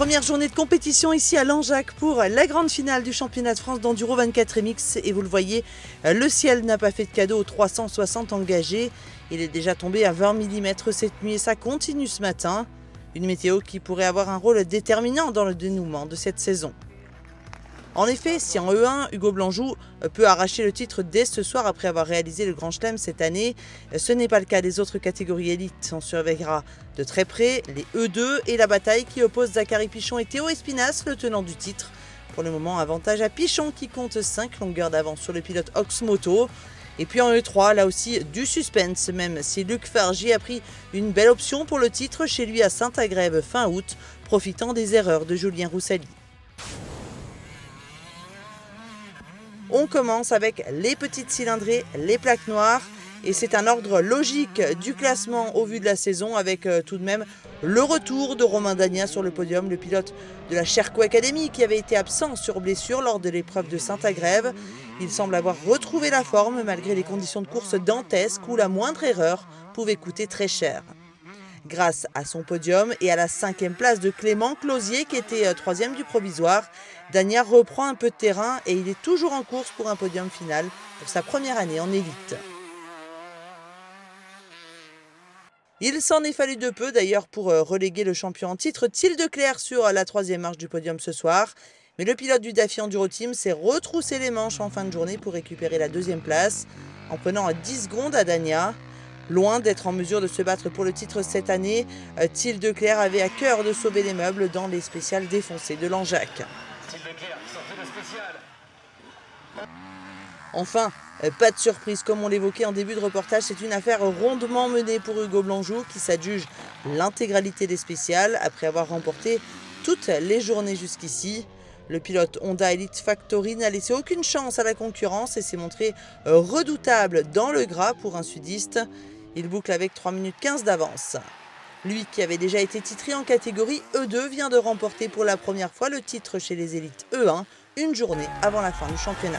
Première journée de compétition ici à Langeac pour la grande finale du championnat de France d'enduro 24 MX. Et vous le voyez, le ciel n'a pas fait de cadeau aux 360 engagés. Il est déjà tombé à 20 mm cette nuit et ça continue ce matin. Une météo qui pourrait avoir un rôle déterminant dans le dénouement de cette saison. En effet, si en E1, Hugo Blanjou peut arracher le titre dès ce soir après avoir réalisé le Grand Chelem cette année, ce n'est pas le cas des autres catégories élites. On surveillera de très près les E2 et la bataille qui oppose Zachary Pichon et Théo Espinas, le tenant du titre. Pour le moment, avantage à Pichon qui compte 5 longueurs d'avance sur le pilote Oxmoto. Et puis en E3, là aussi du suspense, même si Luc Fargy a pris une belle option pour le titre chez lui à Saint-Agrève fin août, profitant des erreurs de Julien Roussali. On commence avec les petites cylindrées, les plaques noires. Et c'est un ordre logique du classement au vu de la saison avec tout de même le retour de Romain Dagna sur le podium, le pilote de la Sherco Academy qui avait été absent sur blessure lors de l'épreuve de Saint-Agrève. Il semble avoir retrouvé la forme malgré les conditions de course dantesques où la moindre erreur pouvait coûter très cher. Grâce à son podium et à la 5e place de Clément Closier qui était 3e du provisoire, Dagna reprend un peu de terrain et il est toujours en course pour un podium final pour sa première année en élite. Il s'en est fallu de peu d'ailleurs pour reléguer le champion en titre Thiel Declercq sur la 3e marche du podium ce soir. Mais le pilote du Daffy Enduro Team s'est retroussé les manches en fin de journée pour récupérer la 2e place en prenant 10 secondes à Dagna. Loin d'être en mesure de se battre pour le titre cette année, Thiel Declercq avait à cœur de sauver les meubles dans les spéciales défoncées de Langeac. Enfin, pas de surprise comme on l'évoquait en début de reportage, c'est une affaire rondement menée pour Hugo Blanjou qui s'adjuge l'intégralité des spéciales après avoir remporté toutes les journées jusqu'ici. Le pilote Honda Elite Factory n'a laissé aucune chance à la concurrence et s'est montré redoutable dans le gras pour un sudiste. Il boucle avec 3 minutes 15 d'avance. Lui qui avait déjà été titré en catégorie E2 vient de remporter pour la première fois le titre chez les élites E1 une journée avant la fin du championnat.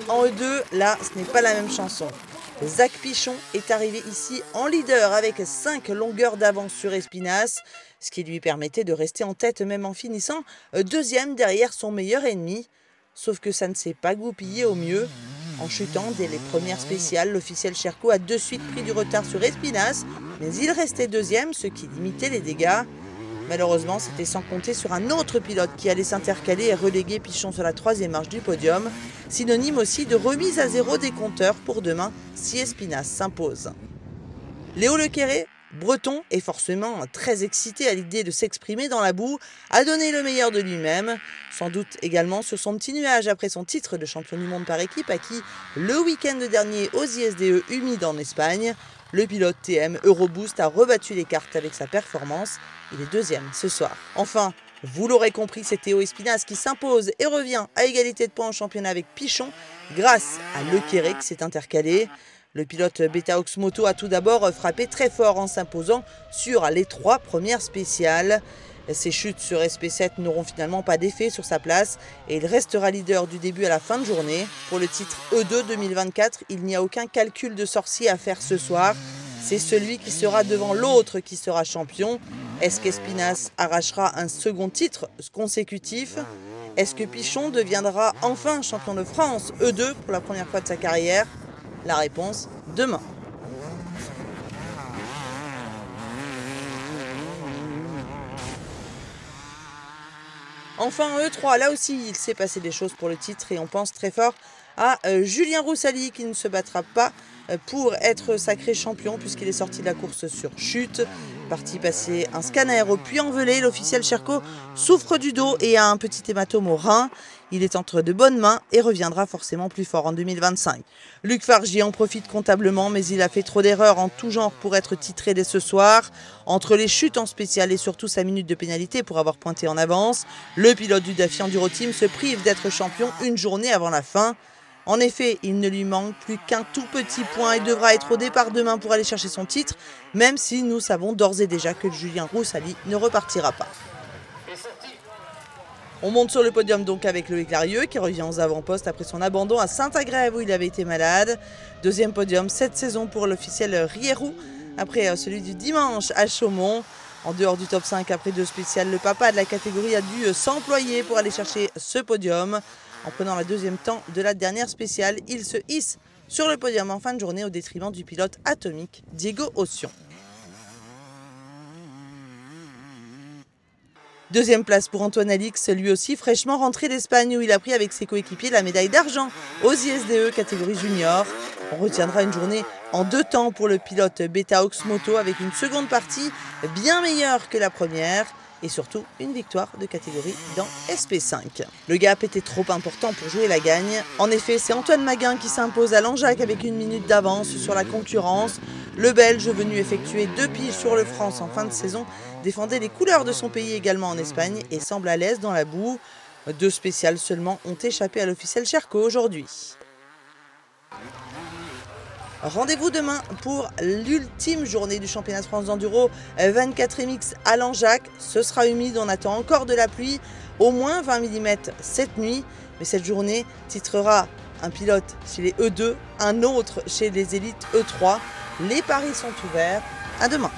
En E2, là, ce n'est pas la même chanson. Zach Pichon est arrivé ici en leader avec 5 longueurs d'avance sur Espinas, ce qui lui permettait de rester en tête même en finissant 2e derrière son meilleur ennemi. Sauf que ça ne s'est pas goupillé au mieux. En chutant dès les premières spéciales, l'officiel Sherco a de suite pris du retard sur Espinas, mais il restait 2e, ce qui limitait les dégâts. Malheureusement, c'était sans compter sur un autre pilote qui allait s'intercaler et reléguer Pichon sur la 3e marche du podium, synonyme aussi de remise à zéro des compteurs pour demain si Espinas s'impose. Léo Lequéré, breton, est forcément très excité à l'idée de s'exprimer dans la boue, a donné le meilleur de lui-même, sans doute également sur son petit nuage après son titre de champion du monde par équipe acquis le week-end dernier aux ISDE humides en Espagne. Le pilote TM Euroboost a rebattu les cartes avec sa performance. Il est 2e ce soir. Enfin, vous l'aurez compris, c'est Théo Espinas qui s'impose et revient à égalité de points en championnat avec Pichon grâce à Lequéré qui s'est intercalé. Le pilote Beta Oxmoto a tout d'abord frappé très fort en s'imposant sur les 3 premières spéciales. Ses chutes sur SP7 n'auront finalement pas d'effet sur sa place et il restera leader du début à la fin de journée. Pour le titre E2 2024, il n'y a aucun calcul de sorcier à faire ce soir. C'est celui qui sera devant l'autre qui sera champion. Est-ce qu'Espinas arrachera un second titre consécutif? Est-ce que Pichon deviendra enfin champion de France E2 pour la première fois de sa carrière? La réponse, demain. Enfin, E3, là aussi, il s'est passé des choses pour le titre et on pense très fort à Julien Roussali qui ne se battra pas pour être sacré champion puisqu'il est sorti de la course sur chute. Parti passer un scanner au Puy-en-Velay, l'officiel Sherco souffre du dos et a un petit hématome au rein. Il est entre de bonnes mains et reviendra forcément plus fort en 2025. Luc Fargy en profite comptablement, mais il a fait trop d'erreurs en tout genre pour être titré dès ce soir. Entre les chutes en spécial et surtout sa minute de pénalité pour avoir pointé en avance, le pilote du Daffy Enduro Team se prive d'être champion une journée avant la fin. En effet, il ne lui manque plus qu'un tout petit point et devra être au départ demain pour aller chercher son titre, même si nous savons d'ores et déjà que Julien Roussali ne repartira pas. On monte sur le podium donc avec Loïc Larieux qui revient aux avant-postes après son abandon à Saint-Agrève où il avait été malade. Deuxième podium cette saison pour l'officiel Rierou après celui du dimanche à Chaumont. En dehors du top 5 après 2 spéciales, le papa de la catégorie a dû s'employer pour aller chercher ce podium. En prenant la deuxième temps de la dernière spéciale, il se hisse sur le podium en fin de journée au détriment du pilote atomique Diego Ossion. Deuxième place pour Antoine Alix, lui aussi fraîchement rentré d'Espagne où il a pris avec ses coéquipiers la médaille d'argent aux ISDE catégorie junior. On retiendra une journée en 2 temps pour le pilote Beta Oxmoto avec une seconde partie bien meilleure que la première et surtout une victoire de catégorie dans SP5. Le gap était trop important pour jouer la gagne. En effet, c'est Antoine Maguin qui s'impose à Langeac avec 1 minute d'avance sur la concurrence. Le Belge, venu effectuer 2 piges sur le France en fin de saison, défendait les couleurs de son pays également en Espagne et semble à l'aise dans la boue. 2 spéciales seulement ont échappé à l'officiel Cherco aujourd'hui. Rendez-vous demain pour l'ultime journée du championnat de France d'enduro 24 MX à Langeac. Ce sera humide, on attend encore de la pluie, au moins 20 mm cette nuit. Mais cette journée titrera un pilote chez les E2, un autre chez les élites E3. Les paris sont ouverts. À demain.